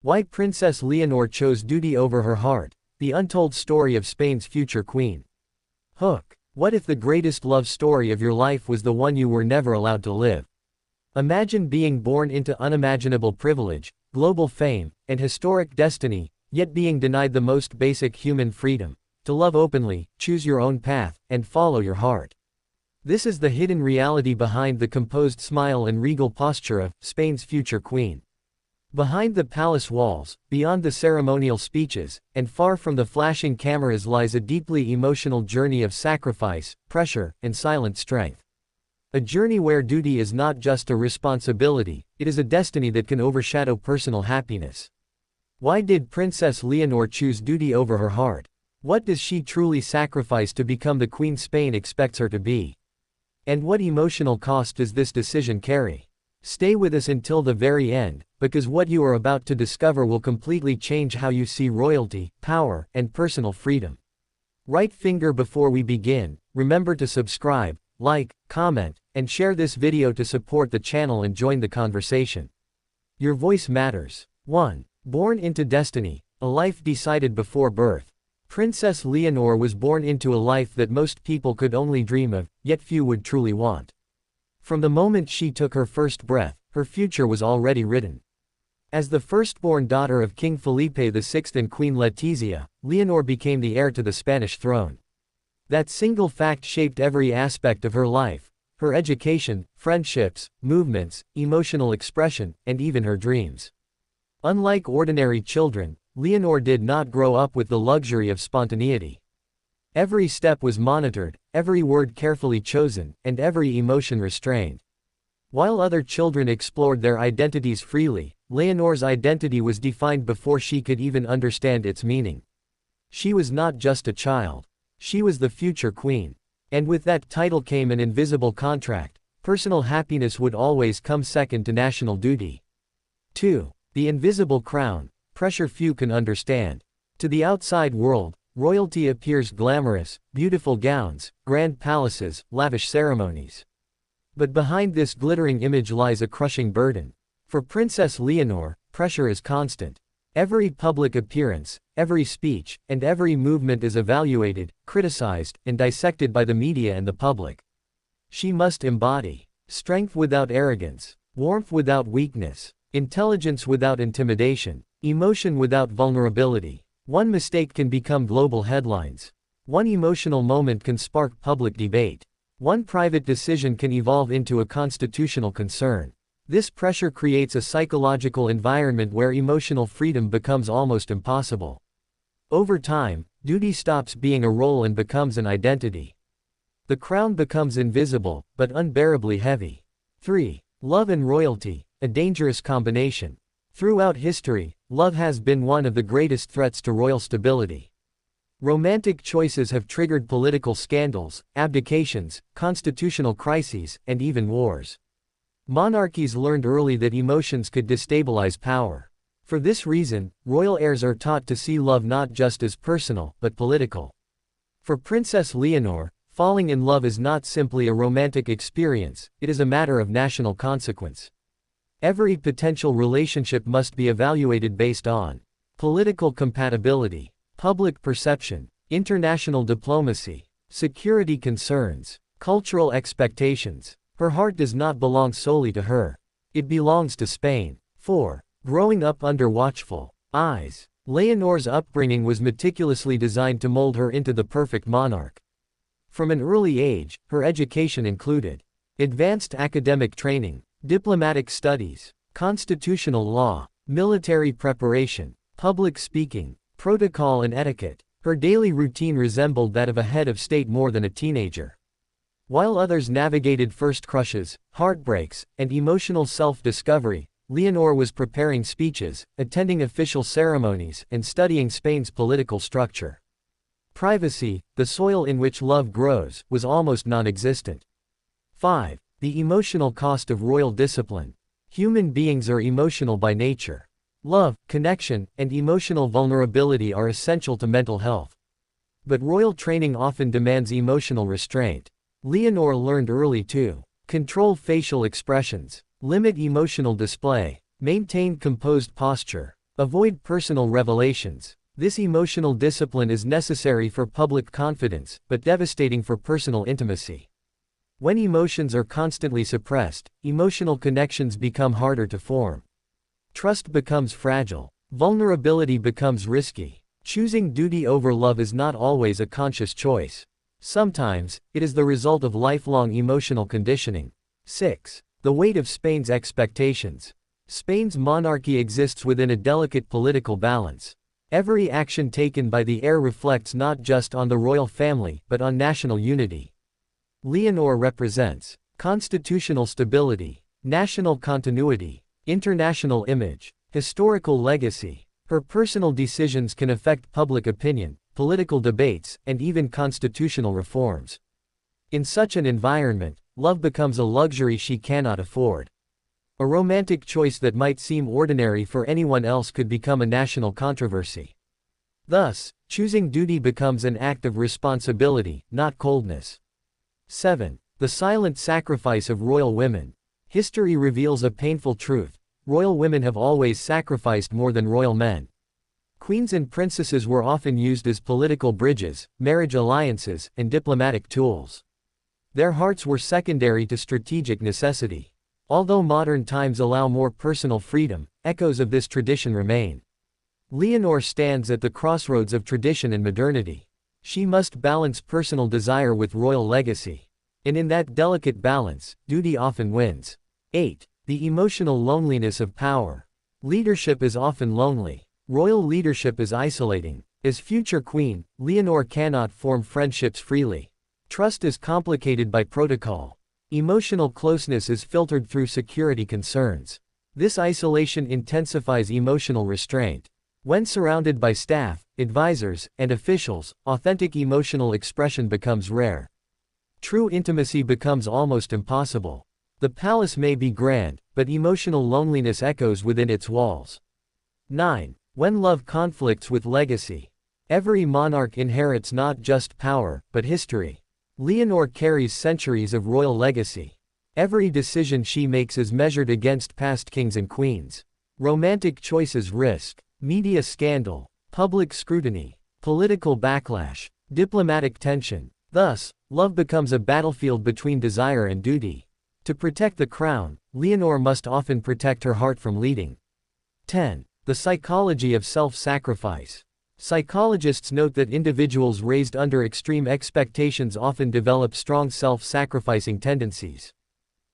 Why Princess Leonor chose duty over her heart, the untold story of Spain's future queen. Hook. What if the greatest love story of your life was the one you were never allowed to live? Imagine being born into unimaginable privilege, global fame, and historic destiny, yet being denied the most basic human freedom: to love openly, choose your own path, and follow your heart. This is the hidden reality behind the composed smile and regal posture of Spain's future queen. Behind the palace walls, beyond the ceremonial speeches, and far from the flashing cameras lies a deeply emotional journey of sacrifice, pressure, and silent strength. A journey where duty is not just a responsibility, it is a destiny that can overshadow personal happiness. Why did Princess Leonor choose duty over her heart? What does she truly sacrifice to become the queen Spain expects her to be? And what emotional cost does this decision carry? Stay with us until the very end, because what you are about to discover will completely change how you see royalty, power, and personal freedom. Right finger before we begin, remember to subscribe, like, comment, and share this video to support the channel and join the conversation. Your voice matters. 1. Born into destiny, a life decided before birth. Princess Leonor was born into a life that most people could only dream of, yet few would truly want. From the moment she took her first breath, her future was already written. As the firstborn daughter of King Felipe VI and Queen Letizia, Leonor became the heir to the Spanish throne. That single fact shaped every aspect of her life: her education, friendships, movements, emotional expression, and even her dreams. Unlike ordinary children, Leonor did not grow up with the luxury of spontaneity. Every step was monitored, every word carefully chosen, and every emotion restrained. While other children explored their identities freely, Leonor's identity was defined before she could even understand its meaning. She was not just a child. She was the future queen. And with that title came an invisible contract: personal happiness would always come second to national duty. 2. The invisible crown, pressure few can understand. To the outside world, royalty appears glamorous: beautiful gowns, grand palaces, lavish ceremonies. But behind this glittering image lies a crushing burden. For Princess Leonor, pressure is constant. Every public appearance, every speech, and every movement is evaluated, criticized, and dissected by the media and the public. She must embody strength without arrogance, warmth without weakness, intelligence without intimidation, emotion without vulnerability. One mistake can become global headlines. One emotional moment can spark public debate. One private decision can evolve into a constitutional concern. This pressure creates a psychological environment where emotional freedom becomes almost impossible. Over time, duty stops being a role and becomes an identity. The crown becomes invisible, but unbearably heavy. 3. Love and royalty, a dangerous combination. Throughout history, love has been one of the greatest threats to royal stability. Romantic choices have triggered political scandals, abdications, constitutional crises, and even wars. Monarchies learned early that emotions could destabilize power. For this reason, royal heirs are taught to see love not just as personal, but political. For Princess Leonor, falling in love is not simply a romantic experience, it is a matter of national consequence. Every potential relationship must be evaluated based on political compatibility, public perception, international diplomacy, security concerns, cultural expectations. Her heart does not belong solely to her. It belongs to Spain. 4. Growing up under watchful eyes. Leonor's upbringing was meticulously designed to mold her into the perfect monarch. From an early age, her education included advanced academic training, diplomatic studies, constitutional law, military preparation, public speaking, protocol and etiquette. Her daily routine resembled that of a head of state more than a teenager. While others navigated first crushes, heartbreaks, and emotional self-discovery, Leonor was preparing speeches, attending official ceremonies, and studying Spain's political structure. Privacy, the soil in which love grows, was almost non-existent. 5. The emotional cost of royal discipline. Human beings are emotional by nature. Love, connection, and emotional vulnerability are essential to mental health. But royal training often demands emotional restraint. Leonor learned early to control facial expressions, limit emotional display, maintain composed posture, Avoid personal revelations. This emotional discipline is necessary for public confidence, but devastating for personal intimacy. When emotions are constantly suppressed, emotional connections become harder to form. Trust becomes fragile. Vulnerability becomes risky. Choosing duty over love is not always a conscious choice. Sometimes, it is the result of lifelong emotional conditioning. 6. The weight of Spain's expectations. Spain's monarchy exists within a delicate political balance. Every action taken by the heir reflects not just on the royal family, but on national unity. Leonor represents constitutional stability, national continuity, international image, historical legacy. Her personal decisions can affect public opinion, political debates, and even constitutional reforms. In such an environment, love becomes a luxury she cannot afford. A romantic choice that might seem ordinary for anyone else could become a national controversy. Thus, choosing duty becomes an act of responsibility, not coldness. 7. The silent sacrifice of royal women. History reveals a painful truth. Royal women have always sacrificed more than royal men. Queens and princesses were often used as political bridges, marriage alliances, and diplomatic tools. Their hearts were secondary to strategic necessity. Although modern times allow more personal freedom, echoes of this tradition remain. Leonor stands at the crossroads of tradition and modernity. She must balance personal desire with royal legacy. And in that delicate balance, duty often wins. 8. The emotional loneliness of power. Leadership is often lonely. Royal leadership is isolating. As future queen, Leonor cannot form friendships freely. Trust is complicated by protocol. Emotional closeness is filtered through security concerns. This isolation intensifies emotional restraint. When surrounded by staff, advisors, and officials, authentic emotional expression becomes rare. True intimacy becomes almost impossible. The palace may be grand, but emotional loneliness echoes within its walls. 9. When love conflicts with legacy. Every monarch inherits not just power, but history. Leonor carries centuries of royal legacy. Every decision she makes is measured against past kings and queens. Romantic choices risk media scandal, public scrutiny, political backlash, diplomatic tension. Thus, love becomes a battlefield between desire and duty. To protect the crown, Leonor must often protect her heart from leading. 10. The psychology of self-sacrifice. Psychologists note that individuals raised under extreme expectations often develop strong self-sacrificing tendencies.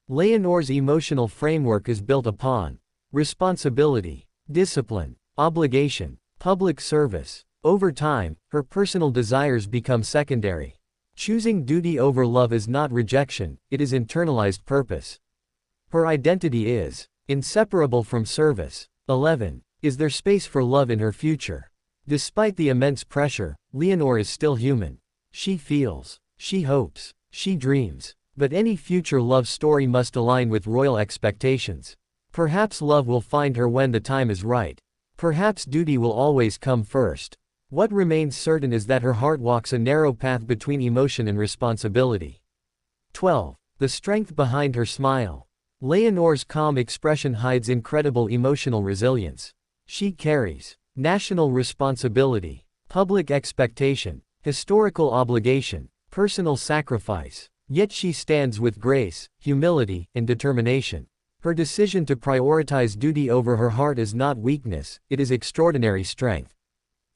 Leonor's emotional framework is built upon responsibility, discipline, obligation, public service. Over time, her personal desires become secondary. Choosing duty over love is not rejection, it is internalized purpose. Her identity is inseparable from service. 11. Is there space for love in her future? Despite the immense pressure, Leonor is still human. She feels, she hopes, she dreams. But any future love story must align with royal expectations. Perhaps love will find her when the time is right. Perhaps duty will always come first. What remains certain is that her heart walks a narrow path between emotion and responsibility. 12. The strength behind her smile. Leonor's calm expression hides incredible emotional resilience. She carries national responsibility, public expectation, historical obligation, personal sacrifice. Yet she stands with grace, humility, and determination. Her decision to prioritize duty over her heart is not weakness, it is extraordinary strength.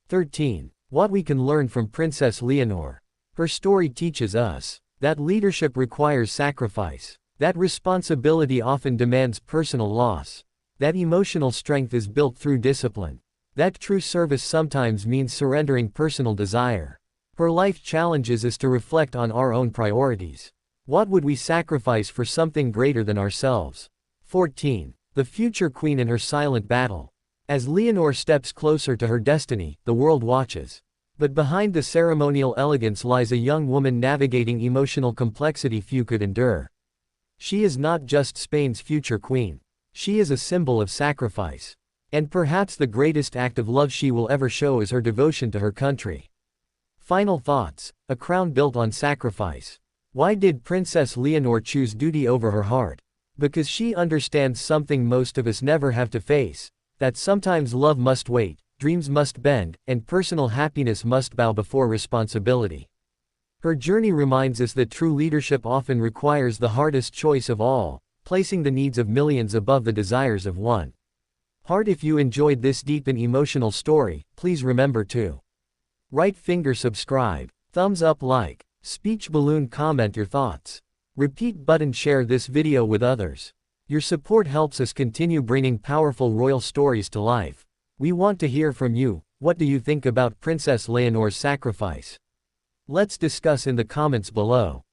13. What we can learn from Princess Leonor. Her story teaches us that leadership requires sacrifice, that responsibility often demands personal loss, that emotional strength is built through discipline, that true service sometimes means surrendering personal desire. Her life challenges us to reflect on our own priorities. What would we sacrifice for something greater than ourselves? 14. The future queen in her silent battle. As Leonor steps closer to her destiny, the world watches. But behind the ceremonial elegance lies a young woman navigating emotional complexity few could endure. She is not just Spain's future queen. She is a symbol of sacrifice. And perhaps the greatest act of love she will ever show is her devotion to her country. Final thoughts. A crown built on sacrifice. Why did Princess Leonor choose duty over her heart? Because she understands something most of us never have to face. that sometimes love must wait, dreams must bend, and personal happiness must bow before responsibility. Her journey reminds us that true leadership often requires the hardest choice of all, placing the needs of millions above the desires of one. Heart. If you enjoyed this deep and emotional story, please remember to right finger subscribe, thumbs up like, speech balloon comment your thoughts, repeat button share this video with others. Your support helps us continue bringing powerful royal stories to life. We want to hear from you. What do you think about Princess Leonor's sacrifice? Let's discuss in the comments below.